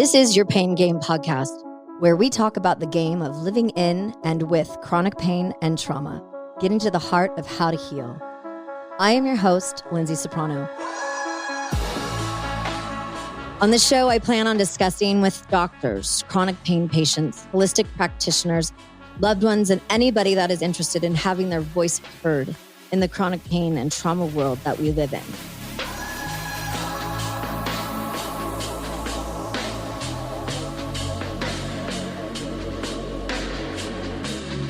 This is your Pain Game podcast, where we talk about the game of living in and with chronic pain and trauma, getting to the heart of how to heal. I am your host, Lyndsay Soprano. On this show, I plan on discussing with doctors, chronic pain patients, holistic practitioners, loved ones, and anybody that is interested in having their voice heard in the chronic pain and trauma world that we live in.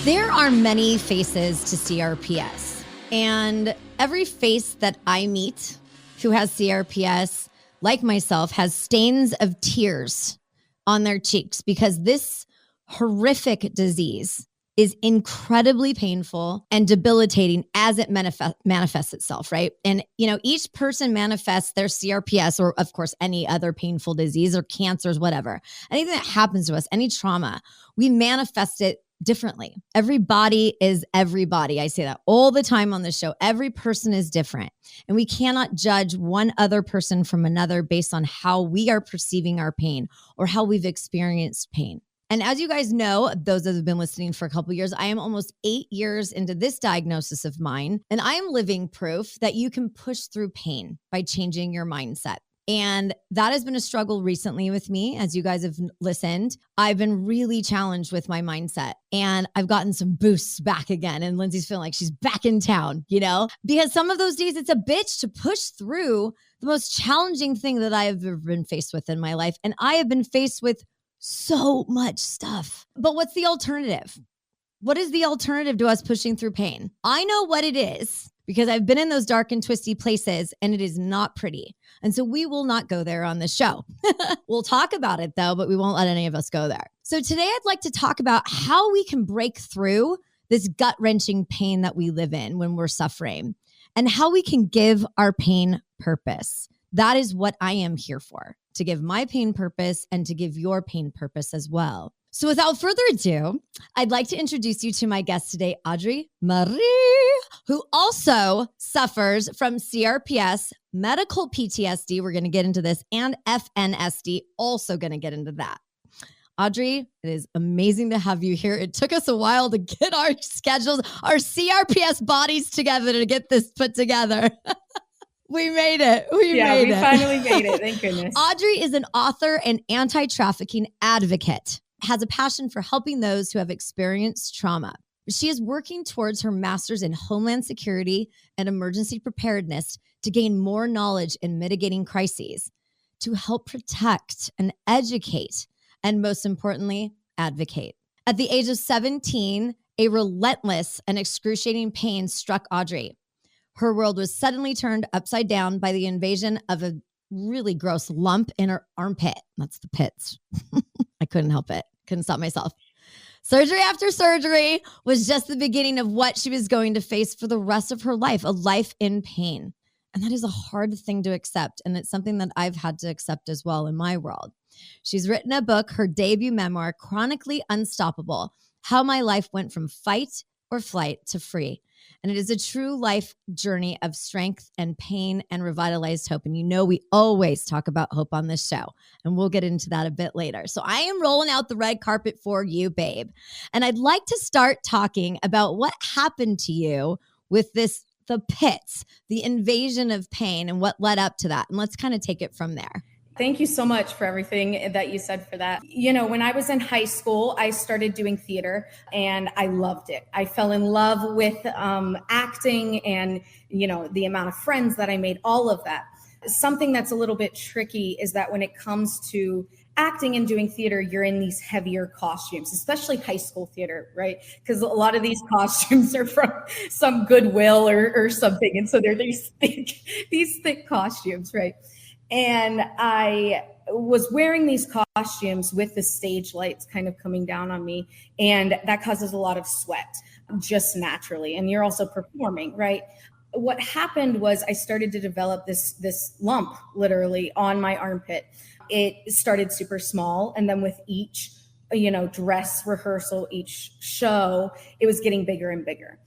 There are many faces to CRPS, and every face that I meet who has CRPS, like myself, has stains of tears on their cheeks because this horrific disease is incredibly painful and debilitating as it manifests itself, right? And, each person manifests their CRPS or, of course, any other painful disease or cancers, whatever. Anything that happens to us, any trauma, we manifest it differently. Every body is everybody. I say that all the time on the show. Every person is different. And we cannot judge one other person from another based on how we are perceiving our pain or how we've experienced pain. And as you guys know, those that have been listening for a couple of years, I am almost 8 years into this diagnosis of mine. And I am living proof that you can push through pain by changing your mindset. And that has been a struggle recently with me. As you guys have listened, I've been really challenged with my mindset and I've gotten some boosts back again. And Lyndsay's feeling like she's back in town, because some of those days it's a bitch to push through the most challenging thing that I have ever been faced with in my life. And I have been faced with so much stuff. But what's the alternative? What is the alternative to us pushing through pain? I know what it is, because I've been in those dark and twisty places and it is not pretty. And so we will not go there on this show. We'll talk about it though, but we won't let any of us go there. So today I'd like to talk about how we can break through this gut-wrenching pain that we live in when we're suffering and how we can give our pain purpose. That is what I am here for, to give my pain purpose and to give your pain purpose as well. So without further ado, I'd like to introduce you to my guest today, Audrey Marie, who also suffers from CRPS, medical PTSD, we're going to get into this, and FNSD, also going to get into that. Audrey, it is amazing to have you here. It took us a while to get our schedules, our CRPS bodies together to get this put together. We made it. We finally made it. Thank goodness. Audrey is an author and anti-trafficking advocate, has a passion for helping those who have experienced trauma. She is working towards her master's in Homeland Security and Emergency Preparedness to gain more knowledge in mitigating crises, to help protect and educate, and most importantly, advocate. At the age of 17, a relentless and excruciating pain struck Audrey. Her world was suddenly turned upside down by the invasion of a really gross lump in her armpit. That's the pits. I couldn't help it. Couldn't stop myself. Surgery after surgery was just the beginning of what she was going to face for the rest of her life, a life in pain. And that is a hard thing to accept. And it's something that I've had to accept as well in my world. She's written a book, her debut memoir, Chronically Unstoppable: How My Life Went from Fight or Flight to Free. And it is a true life journey of strength and pain and revitalized hope. And we always talk about hope on this show. And we'll get into that a bit later. So I am rolling out the red carpet for you, babe. And I'd like to start talking about what happened to you with the pits, the invasion of pain, and what led up to that. And let's kind of take it from there. Thank you so much for everything that you said for that. When I was in high school, I started doing theater and I loved it. I fell in love with acting and, the amount of friends that I made, all of that. Something that's a little bit tricky is that when it comes to acting and doing theater, you're in these heavier costumes, especially high school theater, right? Because a lot of these costumes are from some Goodwill or something. And so they're these thick costumes, right? And I was wearing these costumes with the stage lights kind of coming down on me. And that causes a lot of sweat just naturally. And you're also performing, right? What happened was I started to develop this lump literally on my armpit. It started super small. And then with each, dress rehearsal, each show, it was getting bigger and bigger.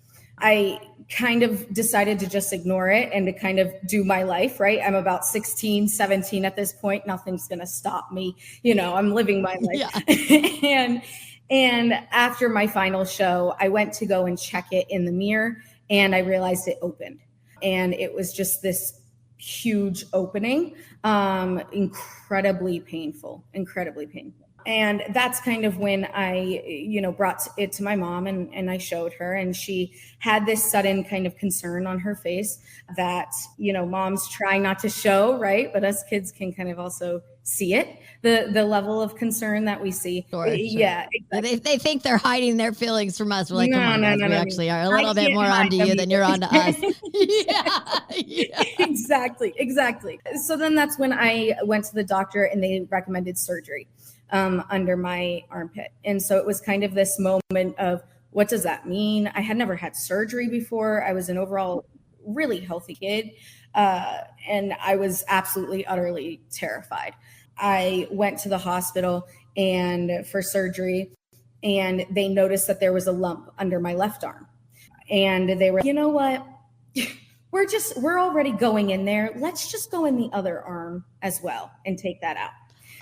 I kind of decided to just ignore it and to kind of do my life, right? I'm about 16, 17 at this point. Nothing's going to stop me. I'm living my life. Yeah. And after my final show, I went to go and check it in the mirror, and I realized it opened. And it was just this huge opening, incredibly painful. And that's kind of when I, brought it to my mom and I showed her, and she had this sudden kind of concern on her face that, moms try not to show, right? But us kids can kind of also see it, the level of concern that we see. Sure. Yeah. Exactly. They think they're hiding their feelings from us. We're like, come on, guys, we actually are a little bit more onto you than you're onto us. Yeah. Exactly. So then that's when I went to the doctor and they recommended surgery under my armpit. And so it was kind of this moment of, what does that mean? I had never had surgery before. I was an overall really healthy kid. And I was absolutely, utterly terrified. I went to the hospital and for surgery, and they noticed that there was a lump under my left arm. And they were, you know what? We're already going in there. Let's just go in the other arm as well and take that out.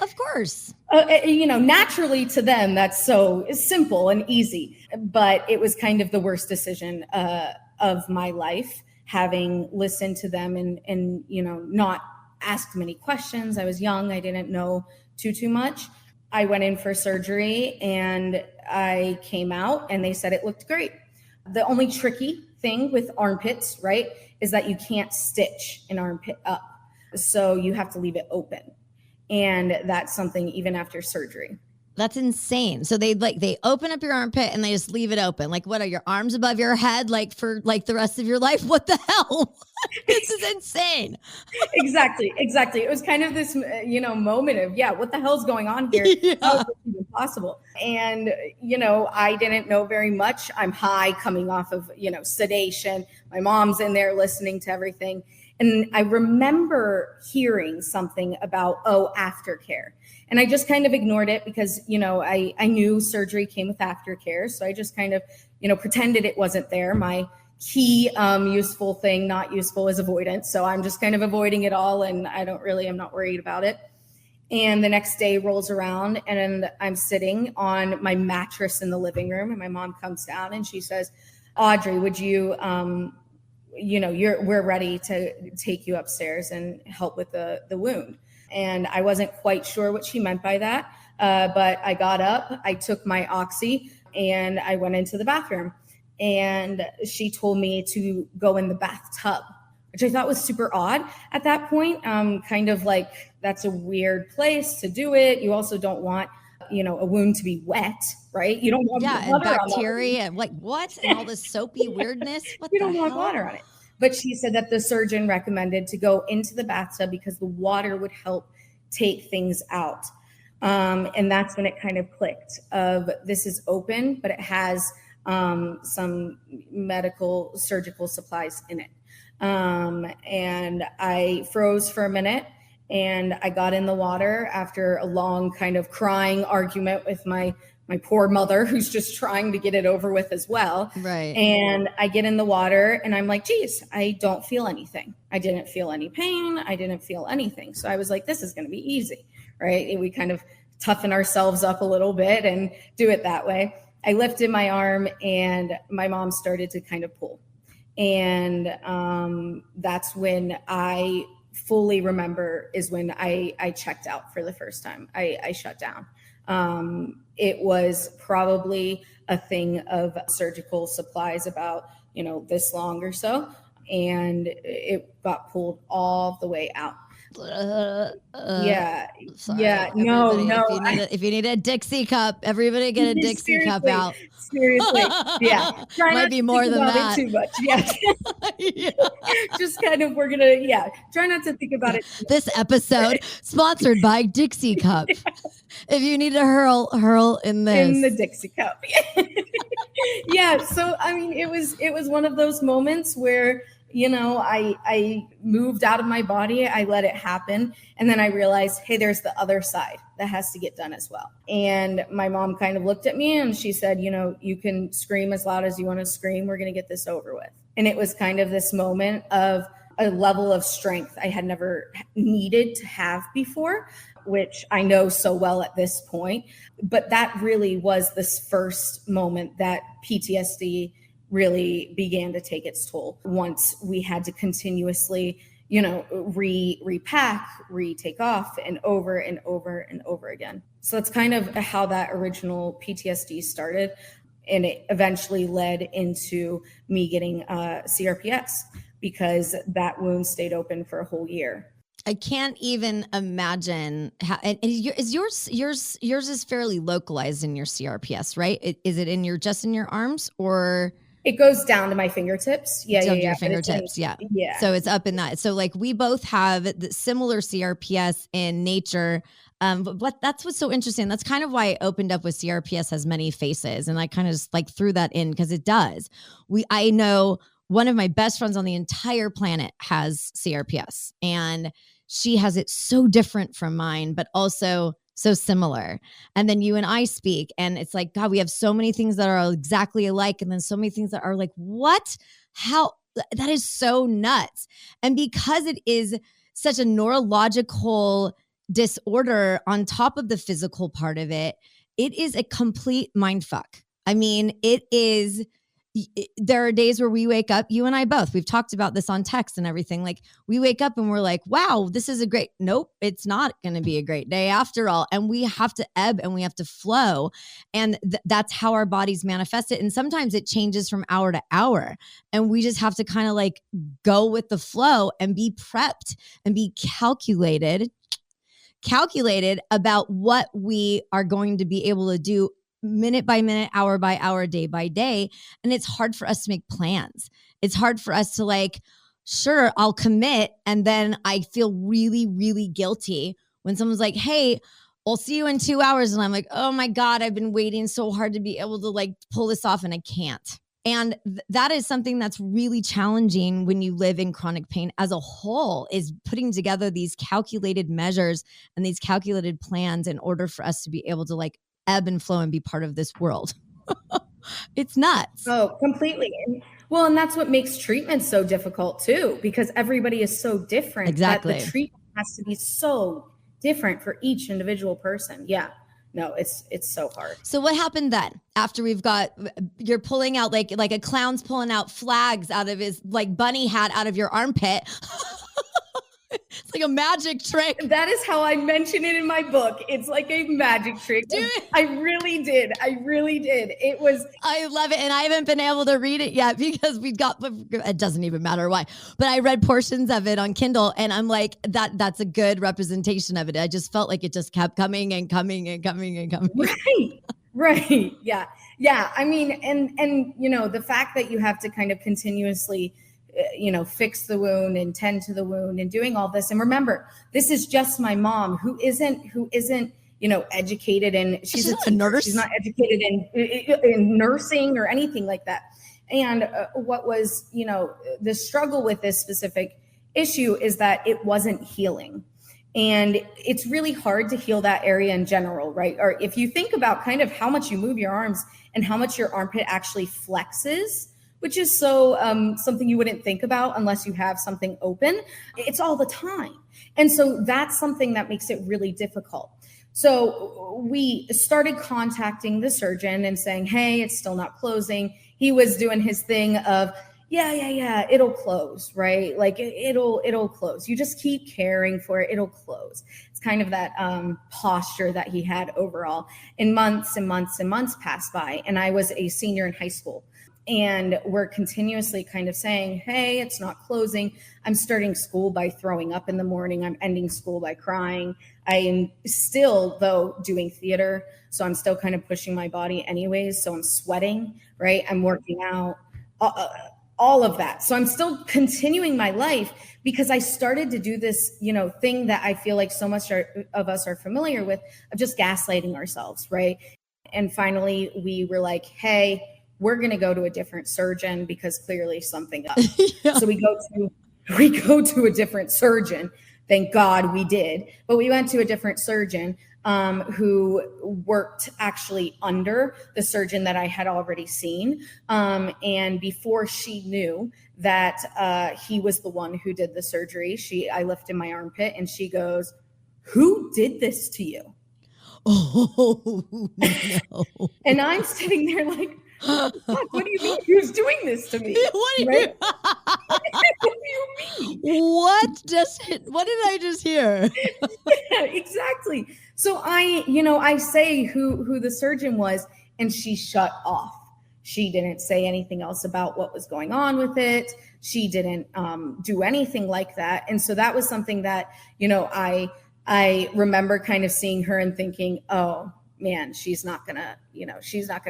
Of course. Naturally to them, that's so simple and easy, but it was kind of the worst decision of my life, having listened to them and not asked many questions. I was young. I didn't know too much. I went in for surgery and I came out and they said it looked great. The only tricky thing with armpits, right, is that you can't stitch an armpit up. So you have to leave it open. And that's something even after surgery. That's insane. So they open up your armpit and they just leave it open. Like, what are your arms above your head? Like for like the rest of your life? What the hell? This is insane. Exactly. It was kind of this, moment of, what the hell's going on here? Yeah. How is this even possible? And, I didn't know very much. I'm high coming off of, sedation. My mom's in there listening to everything. And I remember hearing something about, aftercare. And I just kind of ignored it because, I knew surgery came with aftercare. So I just kind of, pretended it wasn't there. My key useful thing, not useful, is avoidance. So I'm just kind of avoiding it all. And I'm not worried about it. And the next day rolls around and I'm sitting on my mattress in the living room. And my mom comes down and she says, Audrey, would you, we're ready to take you upstairs and help with the wound. And I wasn't quite sure what she meant by that. But I got up, I took my oxy and I went into the bathroom, and she told me to go in the bathtub, which I thought was super odd at that point. Kind of like, that's a weird place to do it. You also don't want, a wound to be wet, right? You don't want and bacteria and like what? And all this soapy weirdness. What you don't want water on it. But she said that the surgeon recommended to go into the bathtub because the water would help take things out. And that's when it kind of clicked of, this is open, but it has some medical surgical supplies in it. And I froze for a minute and I got in the water after a long kind of crying argument with my poor mother, who's just trying to get it over with as well. Right. And I get in the water and I'm like, geez, I don't feel anything. I didn't feel any pain. I didn't feel anything. So I was like, this is going to be easy, right? And we kind of toughen ourselves up a little bit and do it that way. I lifted my arm and my mom started to kind of pull. And that's when I fully remember, is when I checked out for the first time. I shut down. It was probably a thing of surgical supplies about, this long or so. And it got pulled all the way out. Yeah. Sorry, yeah. No. If you need a Dixie cup, everybody get a Dixie cup out. Seriously. Yeah. Might be more than that. Too much. Yeah. Yeah. Just kind of, try not to think about it. This episode sponsored by Dixie Cup. If you need to hurl in this. In the Dixie Cup. Yeah. So, I mean, it was one of those moments where, I moved out of my body. I let it happen. And then I realized, hey, there's the other side that has to get done as well. And my mom kind of looked at me and she said, you can scream as loud as you want to scream. We're going to get this over with. And it was kind of this moment of a level of strength I had never needed to have before, which I know so well at this point. But that really was this first moment that PTSD really began to take its toll. Once we had to continuously, repack, retake off, and over and over and over again. So that's kind of how that original PTSD started. And it eventually led into me getting CRPS because that wound stayed open for a whole year. I can't even imagine how. And is yours is fairly localized in your CRPS, right? Is it just in your arms, or it goes down to my fingertips? Yeah. Your fingertips, yeah. So it's up in that. So like we both have the similar CRPS in nature. But that's what's so interesting. That's kind of why I opened up with CRPS has many faces, and I kind of just like threw that in because it does. I know one of my best friends on the entire planet has CRPS, and she has it so different from mine, but also so similar. And then you and I speak, and it's like, God, we have so many things that are exactly alike, and then so many things that are like, what? How? That is so nuts. And because it is such a neurological disorder on top of the physical part of it, it is a complete mind fuck. I mean, there are days where we wake up, you and I both, we've talked about this on text and everything. Like we wake up and we're like, wow, this is nope, it's not going to be a great day after all. And we have to ebb and we have to flow. And that's how our bodies manifest it. And sometimes it changes from hour to hour. And we just have to kind of like go with the flow and be prepped and be calculated about what we are going to be able to do minute by minute, hour by hour, day by day. And it's hard for us to make plans. It's hard for us to like, sure, I'll commit. And then I feel really, really guilty when someone's like, hey, I'll see you in 2 hours. And I'm like, oh my God, I've been waiting so hard to be able to like pull this off and I can't. And that is something that's really challenging when you live in chronic pain as a whole, is putting together these calculated measures and these calculated plans in order for us to be able to like ebb and flow and be part of this world. It's nuts. Oh, completely. Well, and that's what makes treatment so difficult too, because everybody is so different. Exactly. That the treatment has to be so different for each individual person. Yeah. No, it's so hard. So what happened then after you're pulling out like a clown's pulling out flags out of his like bunny hat out of your armpit? It's like a magic trick. That is how I mention it in my book. It's like a magic trick. Dude. I really did. It was. I love it. And I haven't been able to read it yet because it doesn't even matter why, but I read portions of it on Kindle and I'm like, that's a good representation of it. I just felt like it just kept coming and coming and coming and coming. Right. Yeah. Yeah. I mean, and the fact that you have to kind of continuously fix the wound and tend to the wound and doing all this. And remember, this is just my mom who isn't, educated in, she's a nurse. She's not educated in nursing or anything like that. And what was, the struggle with this specific issue is that it wasn't healing. And it's really hard to heal that area in general, right? Or if you think about kind of how much you move your arms and how much your armpit actually flexes, which is so something you wouldn't think about unless you have something open. It's all the time. And so that's something that makes it really difficult. So we started contacting the surgeon and saying, hey, it's still not closing. He was doing his thing of, yeah, it'll close, right? Like it'll close. You just keep caring for it. It'll close. It's kind of that posture that he had overall. And months and months and months passed by. And I was a senior in high school. And we're continuously kind of saying, hey, it's not closing. I'm starting school by throwing up in the morning. I'm ending school by crying. I am still, though, doing theater. So I'm still kind of pushing my body anyways. So I'm sweating, right? I'm working out, all of that. So I'm still continuing my life because I started to do this, thing that I feel like so much of us are familiar with, of just gaslighting ourselves, right? And finally, we were like, hey, we're going to go to a different surgeon because clearly something up. Yeah. So we go to a different surgeon. Thank God we did. But we went to a different surgeon who worked actually under the surgeon that I had already seen. And before she knew that he was the one who did the surgery, I lifted my armpit and she goes, "Who did this to you?" Oh, no. And I'm sitting there like, "God, what do you mean? Who's doing this to me?" What do Right? What do you mean? What did I just hear? Yeah, exactly. So I say who the surgeon was, and she shut off. She didn't say anything else about what was going on with it. She didn't do anything like that. And so that was something that, I remember kind of seeing her and thinking, oh man, she's not gonna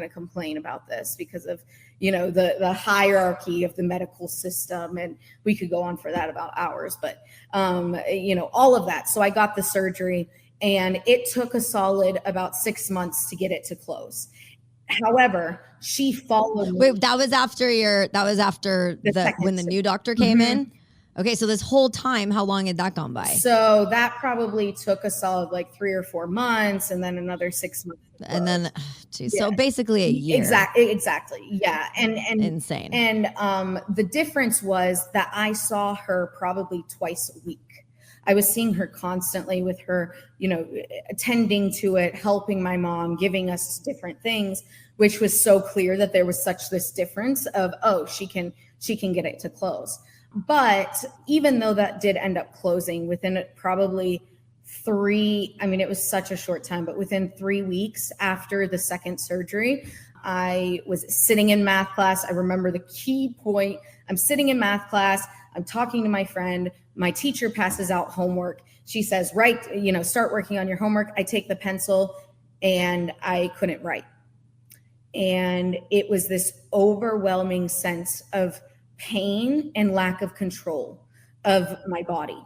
complain about this because of, the hierarchy of the medical system. And we could go on for that about hours, but all of that. So I got the surgery and it took a solid about 6 months to get it to close. However, she followed me. Wait, that was after when the new doctor came in? Okay, so this whole time, how long had that gone by? So that probably took a solid like 3 or 4 months, and then another 6 months. And then, geez, so basically a year. Exactly. Yeah, and insane. And the difference was that I saw her probably twice a week. I was seeing her constantly with her, attending to it, helping my mom, giving us different things, which was so clear that there was such this difference of, oh, she can get it to close. But even though that did end up closing within probably it was such a short time, but within 3 weeks after the second surgery, I was sitting in math class. I remember the key point. I'm sitting in math class. I'm talking to my friend. My teacher passes out homework. She says, start working on your homework. I take the pencil and I couldn't write. And it was this overwhelming sense of pain and lack of control of my body.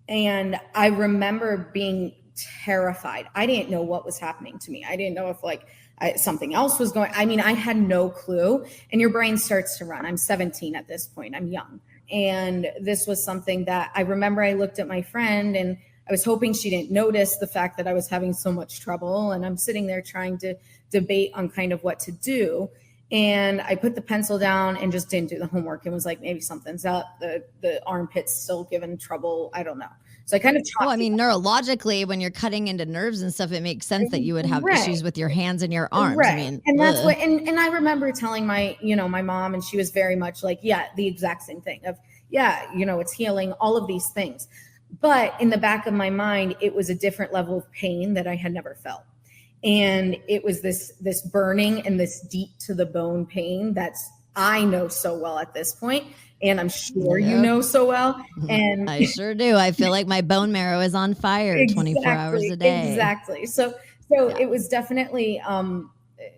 And I remember being terrified. I didn't know what was happening to me. I didn't know if something else was going. I had no clue. And your brain starts to run. I'm 17 at this point. I'm young. And this was something that I remember I looked at my friend and I was hoping she didn't notice the fact that I was having so much trouble. And I'm sitting there trying to debate on kind of what to do. And I put the pencil down and just didn't do the homework. It was like, maybe something's up. The armpit's still giving trouble. I don't know. So I kind of neurologically, when you're cutting into nerves and stuff, it makes sense that you would have issues with your hands and your arms. Right. And that's what, and I remember telling my mom, and she was very much like, yeah, the exact same thing of, yeah, it's healing, all of these things. But in the back of my mind, it was a different level of pain that I had never felt. And it was this burning and this deep to the bone pain that's I know so well at this point, and I'm sure you know so well. And I sure do. I feel like my bone marrow is on fire 24 hours a day. Exactly. So it was definitely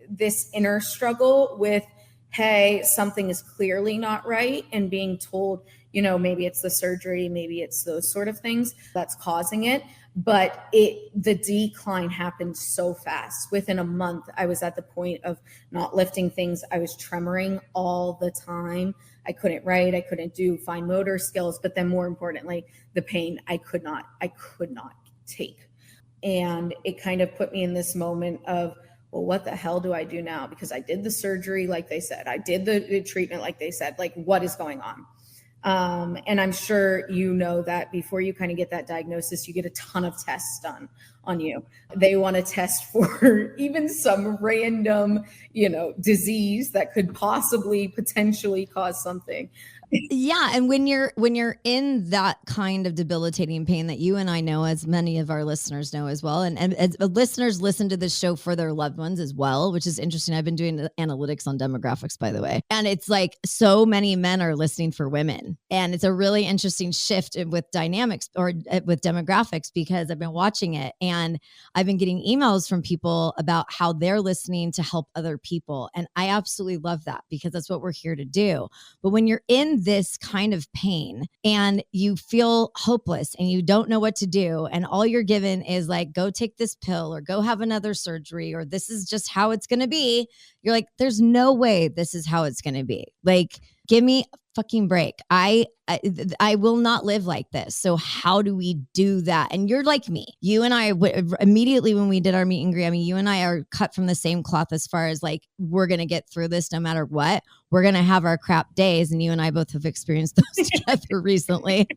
this inner struggle with, hey, something is clearly not right, and being told, maybe it's the surgery, maybe it's those sort of things that's causing it. But the decline happened so fast. Within a month, I was at the point of not lifting things. I was tremoring all the time. I couldn't write. I couldn't do fine motor skills. But then more importantly, the pain I could not take. And it kind of put me in this moment of, well, what the hell do I do now? Because I did the surgery, like they said. I did the treatment, like they said. Like, what is going on? And I'm sure that before you kind of get that diagnosis, you get a ton of tests done on you. They want to test for even some random, disease that could potentially cause something. Yeah. And when you're in that kind of debilitating pain that you and I know, as many of our listeners know as well, and as listeners listen to this show for their loved ones as well, which is interesting. I've been doing analytics on demographics, by the way. And it's like so many men are listening for women. And it's a really interesting shift with dynamics or with demographics, because I've been watching it and I've been getting emails from people about how they're listening to help other people. And I absolutely love that, because that's what we're here to do. But when you're in in this kind of pain and you feel hopeless and you don't know what to do, and all you're given is like, go take this pill or go have another surgery, or this is just how it's going to be. You're like, there's no way this is how it's going to be. Like, give me a fucking break. I will not live like this. So how do we do that? And you're like me. You and I immediately when we did our meet and greet, I mean, you and I are cut from the same cloth as far as like, we're going to get through this no matter what. We're going to have our crap days. And you and I both have experienced those together recently.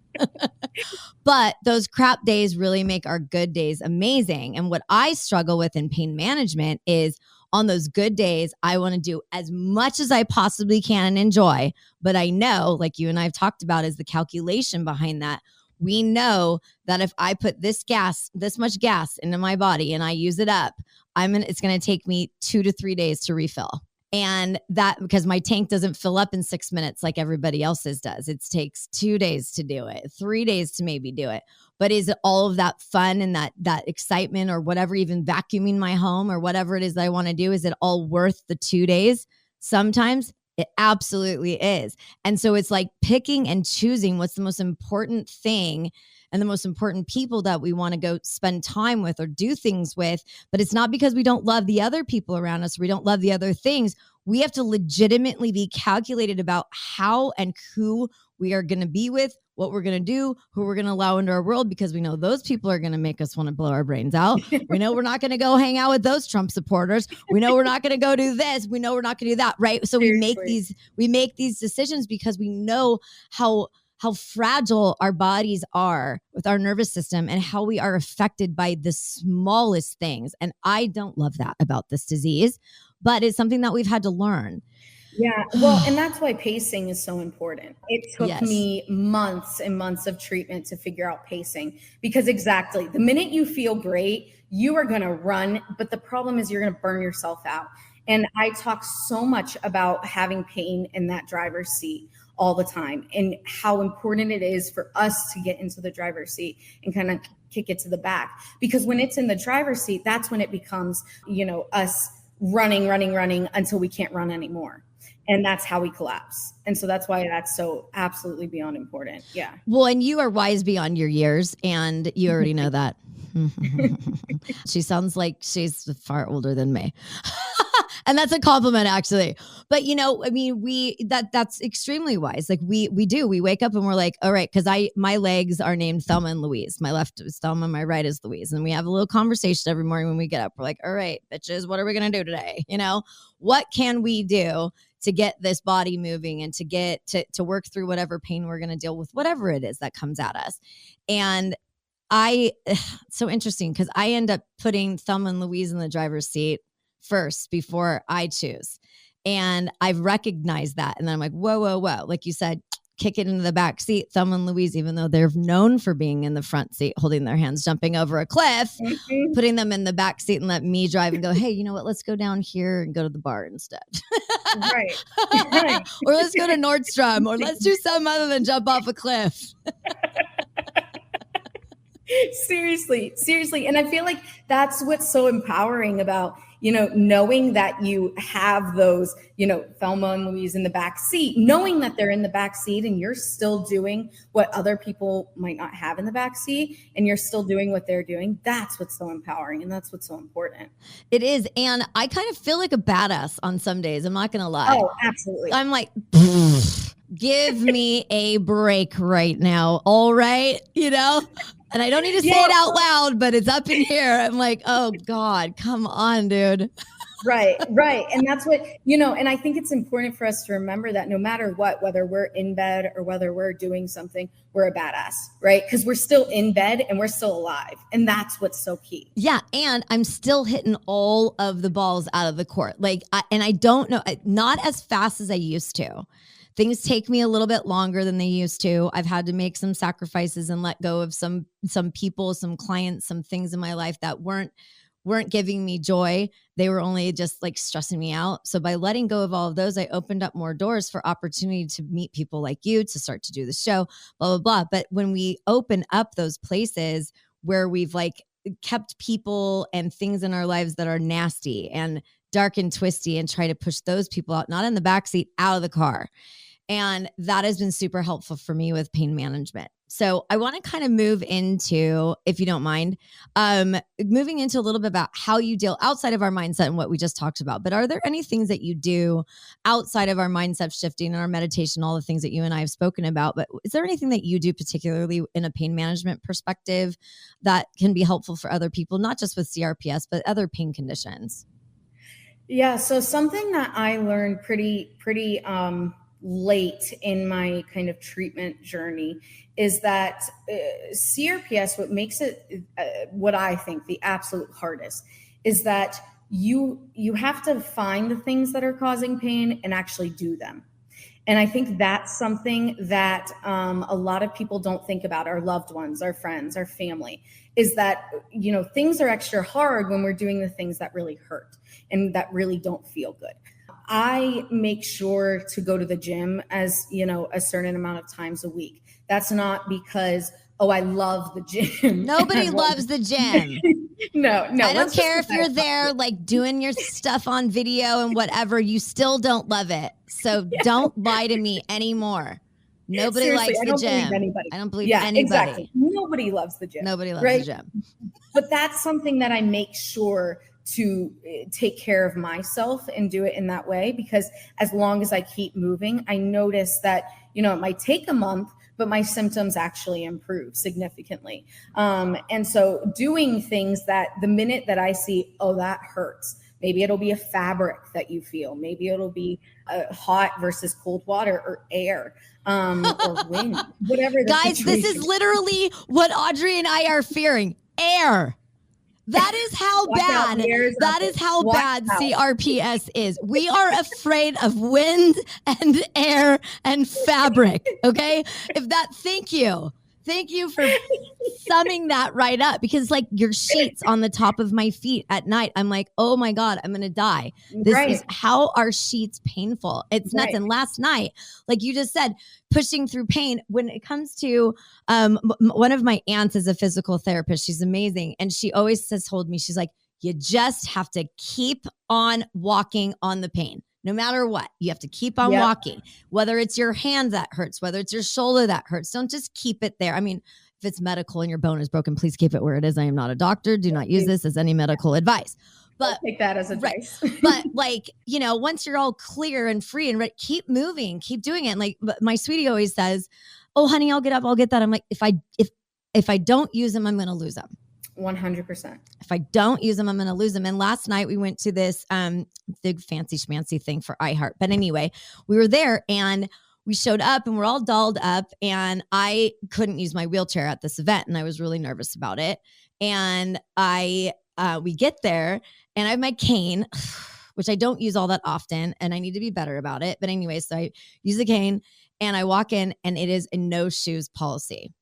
But those crap days really make our good days amazing. And what I struggle with in pain management is on those good days, I want to do as much as I possibly can and enjoy. But I know, like you and I have talked about, is the calculation behind that. We know that if I put this much gas into my body and I use it up, it's going to take me 2 to 3 days to refill. And that because my tank doesn't fill up in 6 minutes like everybody else's does. It takes 2 days to do it, 3 days to maybe do it. But is it all of that fun and that excitement or whatever, even vacuuming my home or whatever it is that I want to do, is it all worth the 2 days? Sometimes it absolutely is. And so it's like picking and choosing what's the most important thing and the most important people that we want to go spend time with or do things with. But it's not because we don't love the other people around us, or we don't love the other things. We have to legitimately be calculated about how and who we are going to be with, what we're going to do, who we're going to allow into our world, because we know those people are going to make us want to blow our brains out. We know we're not going to go hang out with those Trump supporters. We know we're not going to go do this. We know we're not going to do that. Right. So we make these decisions because we know how fragile our bodies are with our nervous system and how we are affected by the smallest things. And I don't love that about this disease, but it's something that we've had to learn. Yeah. Well, and that's why pacing is so important. It took me months and months of treatment to figure out pacing, because exactly the minute you feel great, you are going to run. But the problem is you're going to burn yourself out. And I talk so much about having pain in that driver's seat all the time and how important it is for us to get into the driver's seat and kind of kick it to the back. Because when it's in the driver's seat, that's when it becomes, us running until we can't run anymore. And that's how we collapse. And so that's why that's so absolutely beyond important. Yeah. Well, and you are wise beyond your years, and you already know that. She sounds like she's far older than me. And that's a compliment, actually. But, I mean, that's extremely wise. Like we wake up and we're like, all right, because my legs are named Thelma and Louise. My left is Thelma, my right is Louise. And we have a little conversation every morning when we get up. We're like, all right, bitches, what are we going to do today? What can we do to get this body moving and to get to work through whatever pain we're going to deal with, whatever it is that comes at us. And so interesting, because I end up putting Thelma and Louise in the driver's seat first before I choose. And I've recognized that. And then I'm like, whoa. Like you said, kick it into the back seat. Thelma and Louise, even though they're known for being in the front seat, holding their hands, jumping over a cliff, putting them in the back seat and let me drive and go, hey, you know what? Let's go down here and go to the bar instead. Right. Or let's go to Nordstrom, or let's do something other than jump off a cliff. Seriously. And I feel like that's what's so empowering about, knowing that you have those, Thelma and Louise in the back seat, knowing that they're in the back seat and you're still doing what other people might not have in the back seat, and you're still doing what they're doing. That's what's so empowering. And that's what's so important. It is. And I kind of feel like a badass on some days. I'm not going to lie. Oh, absolutely. I'm like, give me a break right now. All right. And I don't need to say it out loud, but it's up in here. I'm like, oh God, come on, dude. Right. And that's what, and I think it's important for us to remember that no matter what, whether we're in bed or whether we're doing something, we're a badass, right? Because we're still in bed and we're still alive. And that's what's so key. Yeah. And I'm still hitting all of the balls out of the court. And I don't know, not as fast as I used to. Things take me a little bit longer than they used to. I've had to make some sacrifices and let go of some people, some clients, some things in my life that weren't giving me joy. They were only just like stressing me out. So by letting go of all of those, I opened up more doors for opportunity to meet people like you, to start to do the show, blah, blah, blah. But when we open up those places where we've kept people and things in our lives that are nasty and dark and twisty and try to push those people out, not in the backseat, out of the car. And that has been super helpful for me with pain management. So I want to kind of move into, if you don't mind, moving into a little bit about how you deal outside of our mindset and what we just talked about. But are there any things that you do outside of our mindset shifting and our meditation, all the things that you and I have spoken about? But is there anything that you do particularly in a pain management perspective that can be helpful for other people, not just with CRPS, but other pain conditions? Yeah. So something that I learned pretty late in my kind of treatment journey is that CRPS, what makes it, what I think the absolute hardest is that you have to find the things that are causing pain and actually do them. And I think that's something that a lot of people don't think about, our loved ones, our friends, our family, is that, things are extra hard when we're doing the things that really hurt and that really don't feel good. I make sure to go to the gym as, a certain amount of times a week. That's not because, I love the gym. Nobody loves the gym. No. I don't care if you're there like doing your stuff on video and whatever, you still don't love it. So don't lie to me anymore. Nobody likes the gym. I don't believe anybody. Exactly. Nobody loves the gym. Nobody loves the gym. But that's something that I make sure to take care of myself and do it in that way, because as long as I keep moving, I notice that, it might take a month, but my symptoms actually improve significantly. And so doing things that the minute that I see, that hurts, maybe it'll be a fabric that you feel, maybe it'll be hot versus cold water or air, or wind, whatever. Guys, this is literally what Audrey and I are fearing. Air. That is how bad. That is how bad CRPS is. We are afraid of wind and air and fabric. Okay. Thank you for summing that right up, because like your sheets on the top of my feet at night, I'm like, oh my God, I'm going to die. This is how our sheets painful. It's nuts. And last night, like you just said, pushing through pain, when it comes to one of my aunts is a physical therapist. She's amazing. And she always told me, she's like, you just have to keep on walking on the pain. No matter what, you have to keep on walking, whether it's your hand that hurts, whether it's your shoulder that hurts. Don't just keep it there. I mean, if it's medical and your bone is broken, please keep it where it is. I am not a doctor. Do not use this as any medical advice. But I'll take that as advice. But like, once you're all clear and free and ready, keep moving, keep doing it. And like my sweetie always says, oh, honey, I'll get up. I'll get that. I'm like, if I don't use them, I'm going to lose them. 100%. If I don't use them, I'm going to lose them. And last night we went to this big fancy schmancy thing for iHeart. But anyway, we were there and we showed up and we're all dolled up, and I couldn't use my wheelchair at this event. And I was really nervous about it. And we get there and I have my cane, which I don't use all that often, and I need to be better about it. But anyway, so I use the cane and I walk in, and it is a no shoes policy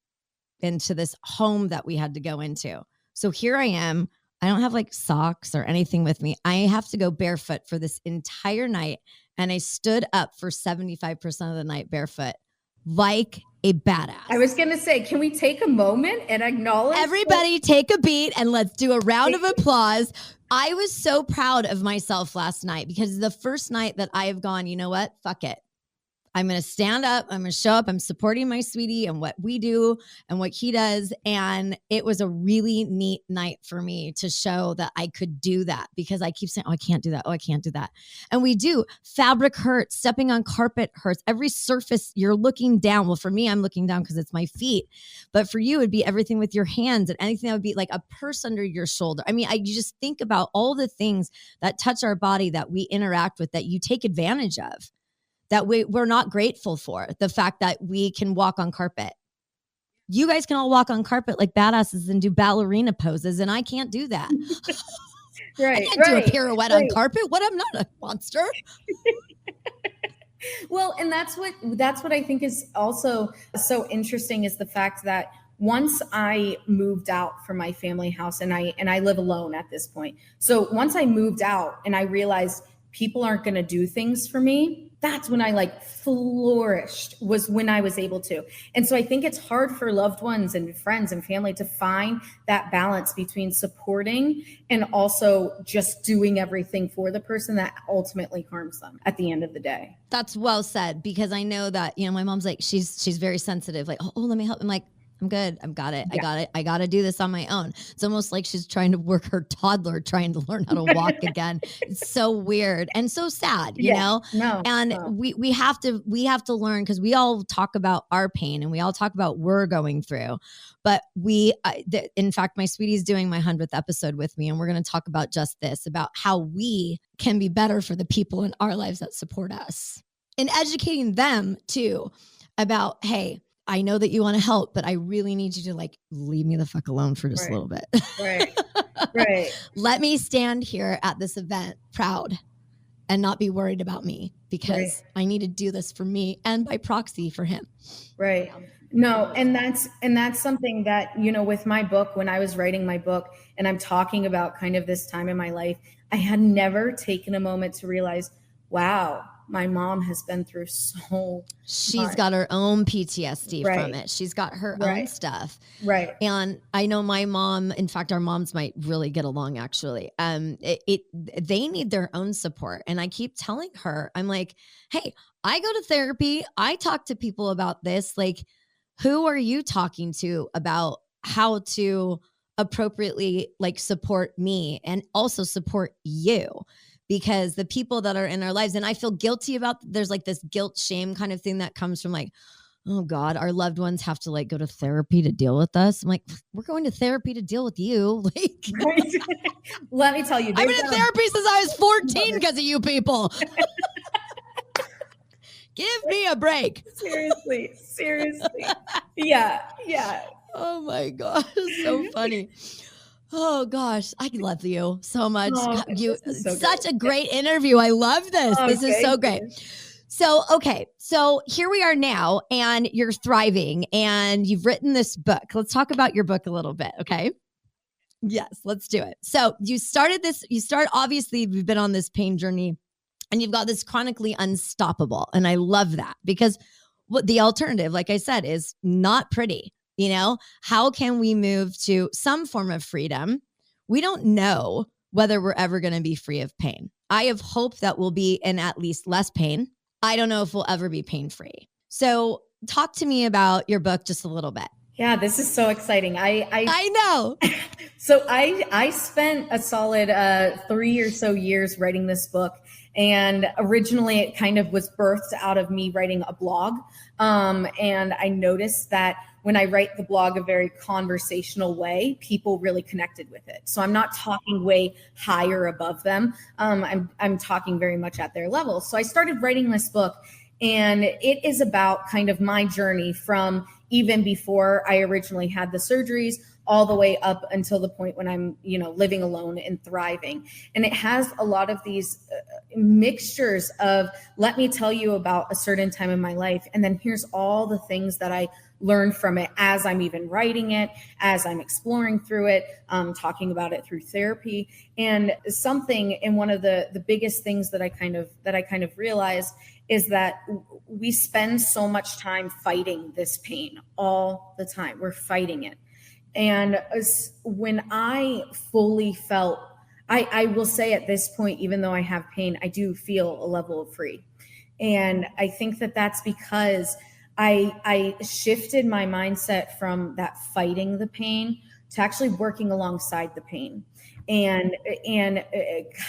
into this home that we had to go into. So here I am. I don't have like socks or anything with me. I have to go barefoot for this entire night. And I stood up for 75% of the night barefoot like a badass. I was going to say, can we take a moment and acknowledge? Everybody take a beat and let's do a round of applause. I was so proud of myself last night, because the first night that I have gone, you know what? Fuck it. I'm going to stand up. I'm going to show up. I'm supporting my sweetie and what we do and what he does. And it was a really neat night for me to show that I could do that, because I keep saying, oh, I can't do that. Oh, I can't do that. And we do. Fabric hurts. Stepping on carpet hurts. Every surface you're looking down. Well, for me, I'm looking down because it's my feet. But for you, it'd be everything with your hands and anything that would be like a purse under your shoulder. I mean, you just think about all the things that touch our body that we interact with, that you take advantage of, that we're not grateful for. The fact that we can walk on carpet. You guys can all walk on carpet like badasses and do ballerina poses, and I can't do that. I can't do a pirouette on carpet. What? I'm not a monster. Well, and that's what I think is also so interesting, is the fact that once I moved out from my family house, and I live alone at this point. So once I moved out and I realized people aren't going to do things for me, that's when I like flourished, was when I was able to. And so I think it's hard for loved ones and friends and family to find that balance between supporting and also just doing everything for the person that ultimately harms them at the end of the day. That's well said, because I know that, you know, my mom's like, she's very sensitive. Like, oh, let me help. I'm like, I'm good. I've got it. Yeah. I got to do this on my own. It's almost like she's trying to work her toddler, trying to learn how to walk again. It's so weird and so sad, you know? We have to learn, because we all talk about our pain and we all talk about what we're going through. But in fact, my sweetie's doing my 100th episode with me, and we're going to talk about just this, about how we can be better for the people in our lives that support us, and educating them too about, hey, I know that you want to help, but I really need you to like leave me the fuck alone for just a little bit. Right. Let me stand here at this event proud and not be worried about me, because I need to do this for me and by proxy for him. Right. No, and that's something that, you know, with my book, when I was writing my book and I'm talking about kind of this time in my life, I had never taken a moment to realize, wow, my mom has been through so She's much. got her own PTSD from it. She's got her own stuff. Right. And I know my mom, in fact, our moms might really get along actually. They need their own support. And I keep telling her, I'm like, hey, I go to therapy. I talk to people about this. Like, who are you talking to about how to appropriately like support me and also support you? Because the people that are in our lives, and I feel guilty about, there's like this guilt shame kind of thing that comes from like, oh God, our loved ones have to like go to therapy to deal with us. I'm like, we're going to therapy to deal with you. Like, let me tell you, I've been in therapy since I was 14 because of you people. Give me a break. Seriously. Yeah. Oh my God. It's so funny. Oh gosh, I love you so much. Such a great interview. I love this. This is so great. So, okay. So here we are now, and you're thriving, and you've written this book. Let's talk about your book a little bit. Okay. Yes, let's do it. So obviously we've been on this pain journey, and you've got this chronically unstoppable. And I love that, because what the alternative, like I said, is not pretty. You know, how can we move to some form of freedom? We don't know whether we're ever going to be free of pain. I have hope that we'll be in at least less pain. I don't know if we'll ever be pain-free. So talk to me about your book just a little bit. Yeah, this is so exciting. I know. So I spent a solid 3 or so years writing this book. And originally it kind of was birthed out of me writing a blog. And I noticed that when I write the blog a very conversational way, people really connected with it. So I'm not talking way higher above them. I'm talking very much at their level. So I started writing this book, and it is about kind of my journey from even before I originally had the surgeries all the way up until the point when I'm, you know, living alone and thriving. And it has a lot of these mixtures of, let me tell you about a certain time in my life, and then here's all the things that I learned from it as I'm even writing it, as I'm exploring through it, talking about it through therapy. And something, and one of the biggest things that I kind of realized is that we spend so much time fighting this pain all the time. We're fighting it. And when I fully felt, I will say at this point, even though I have pain, I do feel a level of free. And I think that that's because I shifted my mindset from that fighting the pain to actually working alongside the pain, and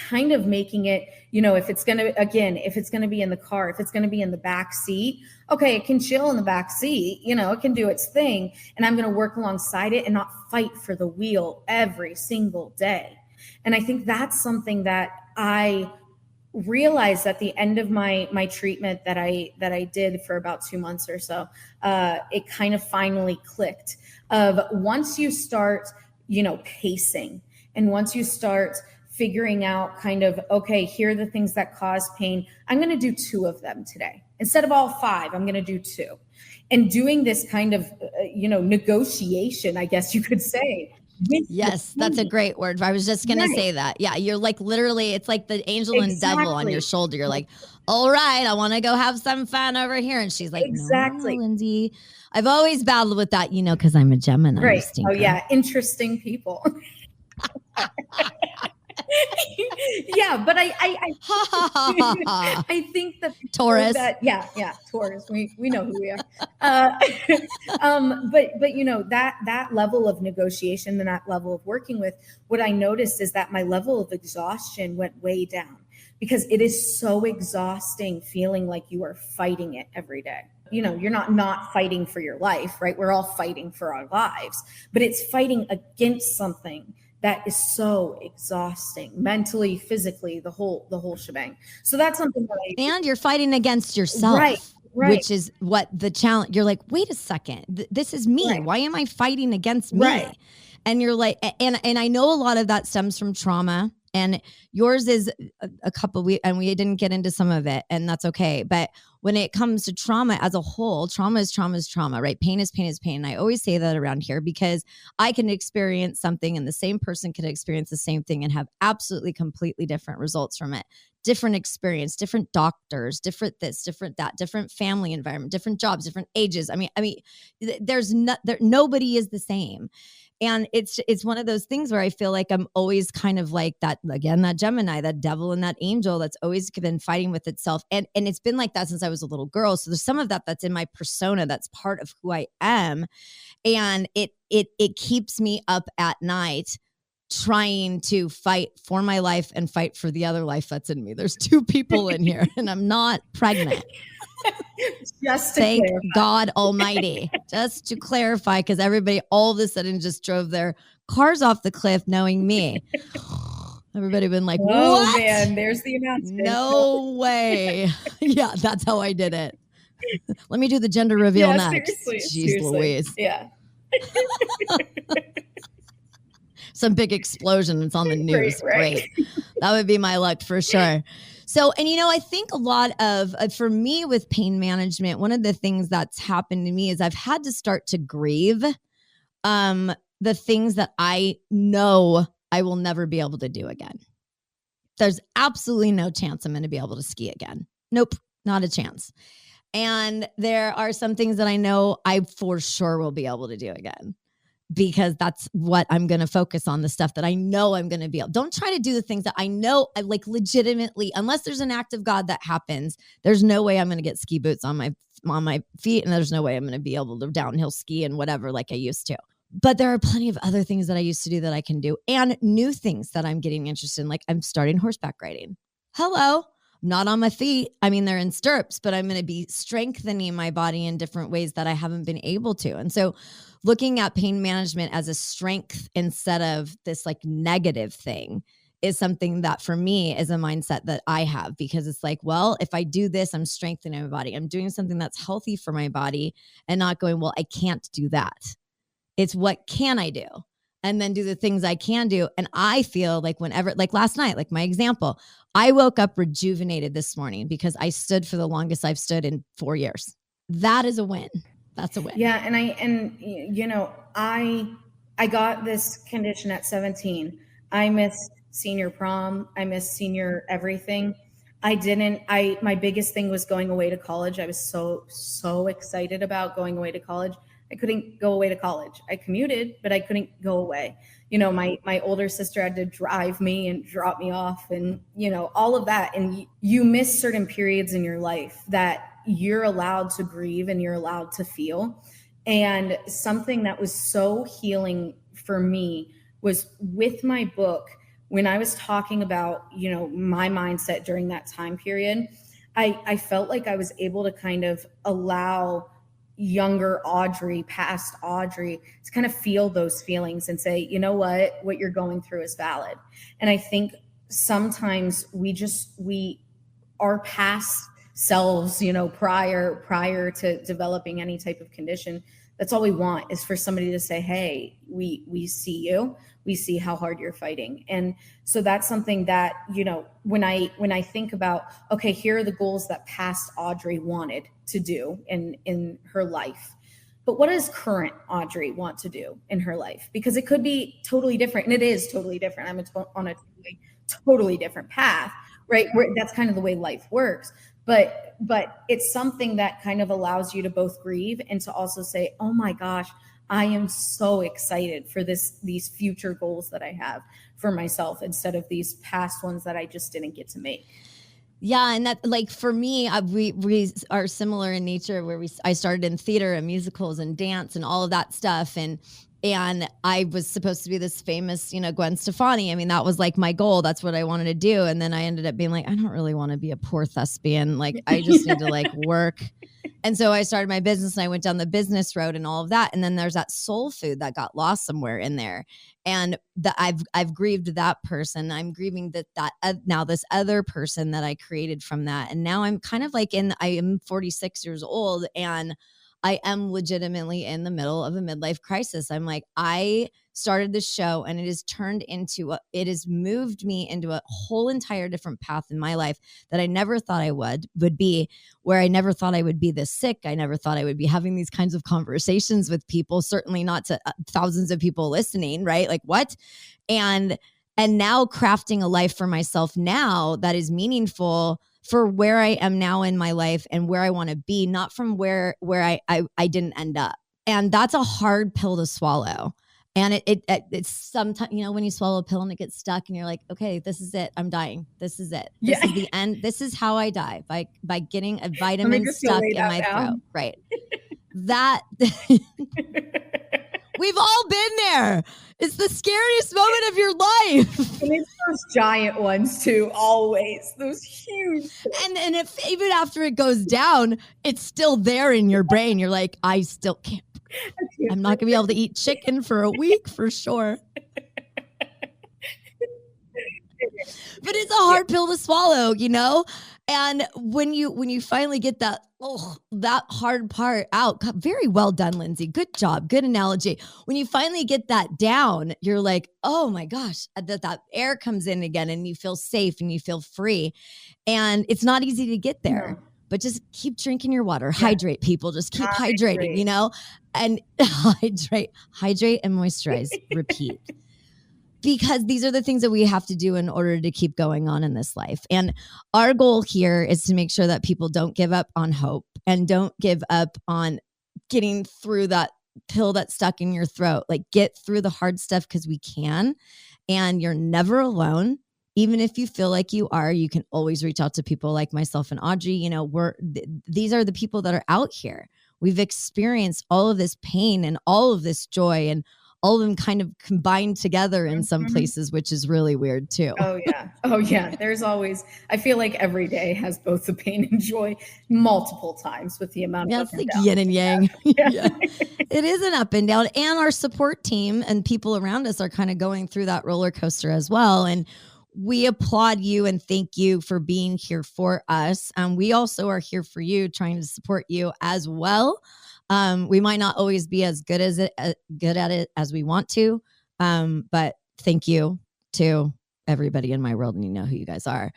kind of making it, you know, if it's going to be in the car, if it's going to be in the back seat, okay, it can chill in the back seat, you know, it can do its thing, and I'm going to work alongside it and not fight for the wheel every single day. And I think that's something that I realized at the end of my treatment that I did for about 2 months or so. It kind of finally clicked of, once you start, you know, pacing, and once you start figuring out kind of, okay, here are the things that cause pain, I'm going to do 2 of them today. Instead of all 5, I'm going to do 2. And doing this kind of, you know, negotiation, I guess you could say, Yes, that's a great word. I was just going to say that. Yeah, you're like literally, it's like the angel and devil on your shoulder. You're like, all right, I want to go have some fun over here. And she's like, no, Lyndsay. I've always battled with that, because I'm a Gemini. Right. Oh, yeah. Interesting people. Yeah, but I think that Taurus. Taurus. We know who we are. But that level of negotiation and that level of working with, what I noticed is that my level of exhaustion went way down, because it is so exhausting feeling like you are fighting it every day. You're not fighting for your life, right? We're all fighting for our lives, but it's fighting against something that is so exhausting, mentally, physically, the whole shebang. So that's something that and you're fighting against yourself, right. Which is what the challenge. You're like, wait a second, this is me. Right. Why am I fighting against me? Right. And you're like, and I know a lot of that stems from trauma, and yours is a couple. And we didn't get into some of it, and that's okay. But when it comes to trauma as a whole, trauma is trauma, right? Pain is pain. And I always say that around here, because I can experience something and the same person can experience the same thing and have absolutely completely different results from it. Different experience, different doctors, different this, different that, different family environment, different jobs, different ages. I mean, nobody is the same. And it's one of those things where I feel like I'm always kind of like that, again, that Gemini, that devil and that angel that's always been fighting with itself. And it's been like that since I was a little girl. So there's some of that that's in my persona, that's part of who I am. And it keeps me up at night trying to fight for my life and fight for the other life that's in me. There's two people in here, and I'm not pregnant. Just to thank clarify. God Almighty. Just to clarify, because everybody all of a sudden just drove their cars off the cliff knowing me. Everybody been like, oh, what? Man, there's the announcement. No way. Yeah, that's how I did it. Let me do the gender reveal next. Seriously. Louise. Yeah. Some big explosion. It's on the news. Great. That would be my luck for sure. So, and I think a lot of, for me with pain management, one of the things that's happened to me is I've had to start to grieve the things that I know I will never be able to do again. There's absolutely no chance I'm going to be able to ski again. Nope, not a chance. And there are some things that I know I for sure will be able to do again, because that's what I'm going to focus on, the stuff that I know I'm going to be able. Don't try to do the things that I know I like legitimately, unless there's an act of God that happens. There's no way I'm going to get ski boots on my feet, and there's no way I'm going to be able to downhill ski and whatever like I used to. But there are plenty of other things that I used to do that I can do, and new things that I'm getting interested in. Like I'm starting horseback riding. Hello. Not on my feet. I mean, they're in stirrups, but I'm going to be strengthening my body in different ways that I haven't been able to. And so looking at pain management as a strength instead of this like negative thing is something that for me is a mindset that I have, because it's like, well, if I do this, I'm strengthening my body. I'm doing something that's healthy for my body, and not going, well, I can't do that. It's what can I do? And then do the things I can do. And I feel like whenever, like last night, like my example, I woke up rejuvenated this morning because I stood for the longest I've stood in 4 years. That is a win. That's a win. Yeah. I got this condition at 17. I missed senior prom. I missed senior everything. My biggest thing was going away to college. I was so excited about going away to college. I couldn't go away to college. I commuted, but I couldn't go away. My older sister had to drive me and drop me off, and, all of that. And you miss certain periods in your life that you're allowed to grieve and you're allowed to feel. And something that was so healing for me was with my book, when I was talking about, my mindset during that time period, I felt like I was able to kind of allow younger Audrey, past Audrey, to kind of feel those feelings and say, you know what you're going through is valid. And I think sometimes our past selves, prior to developing any type of condition, that's all we want, is for somebody to say, hey, we see you, we see how hard you're fighting. And so that's something that, when I think about, okay, here are the goals that past Audrey wanted to do in her life. but what does current Audrey want to do in her life? Because it could be totally different, and it is totally different. I'm on a totally different path, right? That's kind of the way life works. But it's something that kind of allows you to both grieve and to also say, oh my gosh, I am so excited for these future goals that I have for myself instead of these past ones that I just didn't get to make. Yeah, and that, like, for me, we are similar in nature. Where I started in theater and musicals and dance and all of that stuff, and I was supposed to be this famous, Gwen Stefani. I mean, that was like my goal. That's what I wanted to do, and then I ended up being like, I don't really want to be a poor thespian. Like, I just need to like work. And so I started my business, and I went down the business road and all of that. And then there's that soul food that got lost somewhere in there. And I've grieved that person. I'm grieving that now this other person that I created from that. And now I'm kind of like I am 46 years old, and I am legitimately in the middle of a midlife crisis. I'm like, I started this show, and it has moved me into a whole entire different path in my life that I never thought I would be, where I never thought I would be this sick. I never thought I would be having these kinds of conversations with people, certainly not to thousands of people listening, right? Like, what? And now crafting a life for myself now that is meaningful for where I am now in my life and where I want to be, not from where I didn't end up. And that's a hard pill to swallow. And it's sometimes, when you swallow a pill and it gets stuck and you're like, okay, this is it. I'm dying. This is it. This is the end. This is how I die, by getting a vitamin stuck in my throat. Right. That we've all been there. It's the scariest moment of your life. And it's those giant ones too, always. Those huge. And if even after it goes down, it's still there in your brain. You're like, I still can't. I'm not going to be able to eat chicken for a week for sure. But it's a hard pill to swallow, And when you finally get that hard part out, very well done, Lyndsay. Good job. Good analogy. When you finally get that down, you're like, oh my gosh, that air comes in again, and you feel safe and you feel free. And it's not easy to get there. No. But just keep drinking your water. Yeah. Hydrate, people. Just keep hydrating, and hydrate and moisturize. Repeat. Because these are the things that we have to do in order to keep going on in this life. And our goal here is to make sure that people don't give up on hope and don't give up on getting through that pill that's stuck in your throat. Like, get through the hard stuff, because we can. And you're never alone. Even if you feel like you are, you can always reach out to people like myself and Audrey. These are the people that are out here. We've experienced all of this pain and all of this joy, and all of them kind of combined together in some places, which is really weird too. Oh yeah. There's always, I feel like every day has both the pain and joy multiple times with the amount of it's like yin and yang. Yeah. It is an up and down. And our support team and people around us are kind of going through that roller coaster as well. And we applaud you and thank you for being here for us. We also are here for you, trying to support you as well. We might not always be as good at it as we want to, but thank you to everybody in my world, and you know who you guys are.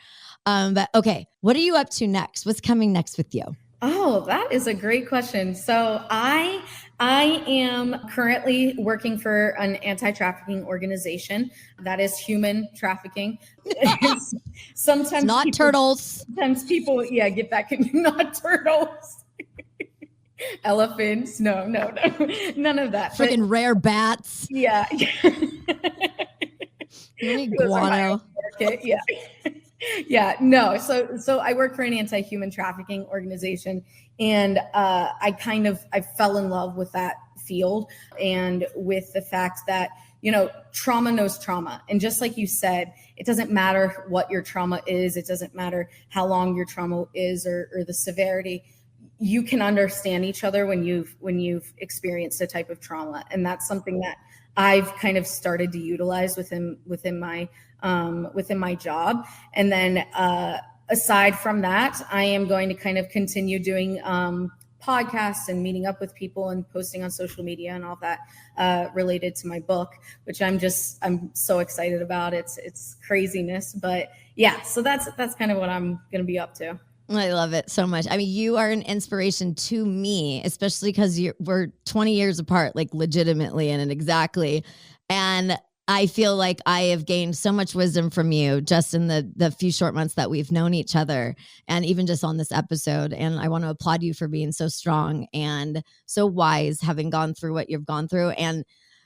But okay, what are you up to next? What's coming next with you? Oh, that is a great question. So I am currently working for an anti-trafficking organization that is human trafficking. Sometimes it's not turtles. Sometimes people, get back at me, not turtles. Elephants, no, none of that. Freaking rare bats. Yeah. Guano. Yeah, no. So I work for an anti-human trafficking organization, and I fell in love with that field, and with the fact that, trauma knows trauma. And just like you said, it doesn't matter what your trauma is. It doesn't matter how long your trauma is or the severity. You can understand each other when you've experienced a type of trauma. And that's something that I've kind of started to utilize within my job. And then aside from that, I am going to kind of continue doing podcasts and meeting up with people and posting on social media and all that related to my book, which I'm so excited about. It's craziness, but yeah, so that's kind of what I'm going to be up to. I love it so much. I mean, you are an inspiration to me, especially because we're 20 years apart, like legitimately and exactly. And I feel like I have gained so much wisdom from you just in the few short months that we've known each other, and even just on this episode. And I want to applaud you for being so strong and so wise, having gone through what you've gone through. And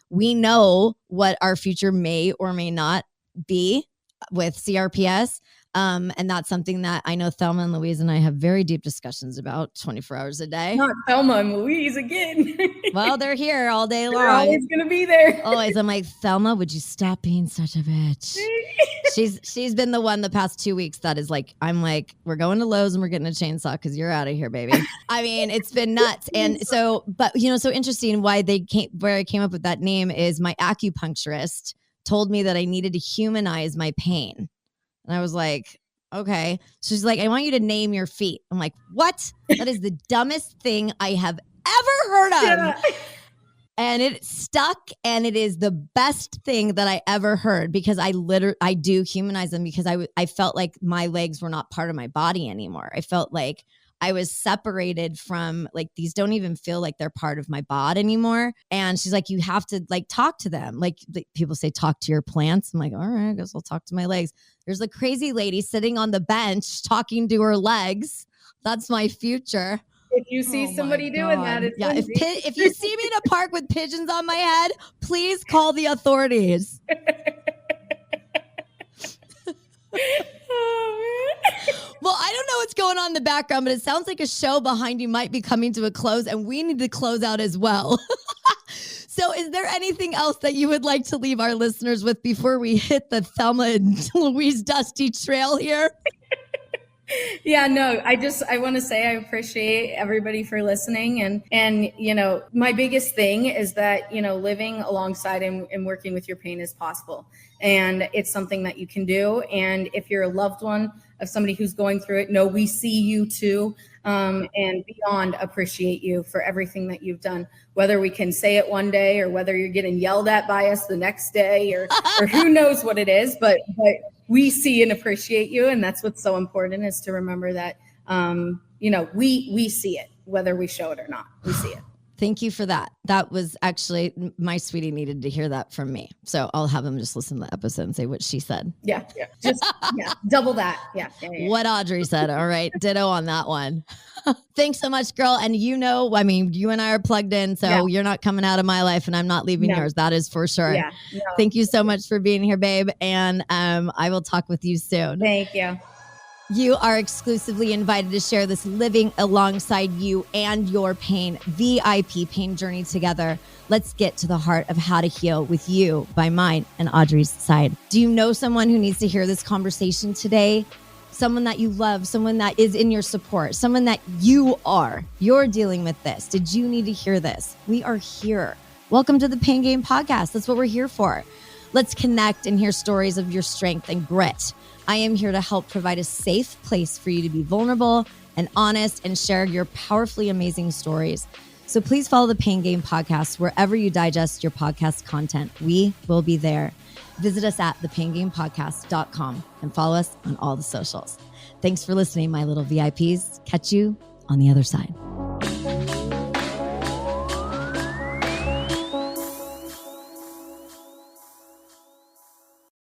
we know what our future may or may not be with CRPS. And that's something that I know Thelma and Louise and I have very deep discussions about 24 hours a day. Not Thelma and Louise again. Well, they're here all day long. They're always going to be there. Always. I'm like, Thelma, would you stop being such a bitch? She's been the one the past 2 weeks that is like, I'm like, we're going to Lowe's and we're getting a chainsaw because you're out of here, baby. I mean, it's been nuts. And so, but so interesting where I came up with that name is my acupuncturist told me that I needed to humanize my pain. And I was like, okay. So she's like, I want you to name your feet. I'm like, what? That is the dumbest thing I have ever heard of. Yeah. And it stuck, and it is the best thing that I ever heard because I do humanize them because I felt like my legs were not part of my body anymore. I felt like I was separated from, like, these don't even feel like they're part of my body anymore. And she's like, you have to like talk to them. Like people say, talk to your plants. I'm like, all right, I guess I'll talk to my legs. There's a crazy lady sitting on the bench talking to her legs. That's my future. If you see somebody doing that, it's if you see me in a park with pigeons on my head, please call the authorities. Well, I don't know what's going on in the background, but it sounds like a show behind you might be coming to a close, and we need to close out as well. So is there anything else that you would like to leave our listeners with before we hit the Thelma and Louise dusty trail here? Yeah, no, I want to say I appreciate everybody for listening. And, my biggest thing is that, living alongside and working with your pain is possible. And it's something that you can do. And if you're a loved one of somebody who's going through it, we see you too. And beyond appreciate you for everything that you've done, whether we can say it one day or whether you're getting yelled at by us the next day or who knows what it is, but we see and appreciate you. And that's what's so important is to remember that, we see it, whether we show it or not, we see it. Thank you for that. That was actually, my sweetie needed to hear that from me. So I'll have him just listen to the episode and say what she said. Yeah. Just double that. Yeah. What Audrey said. All right. Ditto on that one. Thanks so much, girl. And you and I are plugged in, so you're not coming out of my life and I'm not leaving yours. That is for sure. Yeah. No. Thank you so much for being here, babe. And I will talk with you soon. Thank you. You are exclusively invited to share this living alongside you and your pain, VIP pain journey together. Let's get to the heart of how to heal with you by mine and Audrey's side. Do you know someone who needs to hear this conversation today? Someone that you love, someone that is in your support, someone that you're dealing with this. Did you need to hear this? We are here. Welcome to the Pain Game Podcast. That's what we're here for. Let's connect and hear stories of your strength and grit. I am here to help provide a safe place for you to be vulnerable and honest and share your powerfully amazing stories. So please follow the Pain Game Podcast wherever you digest your podcast content. We will be there. Visit us at thepaingamepodcast.com and follow us on all the socials. Thanks for listening, my little VIPs. Catch you on the other side.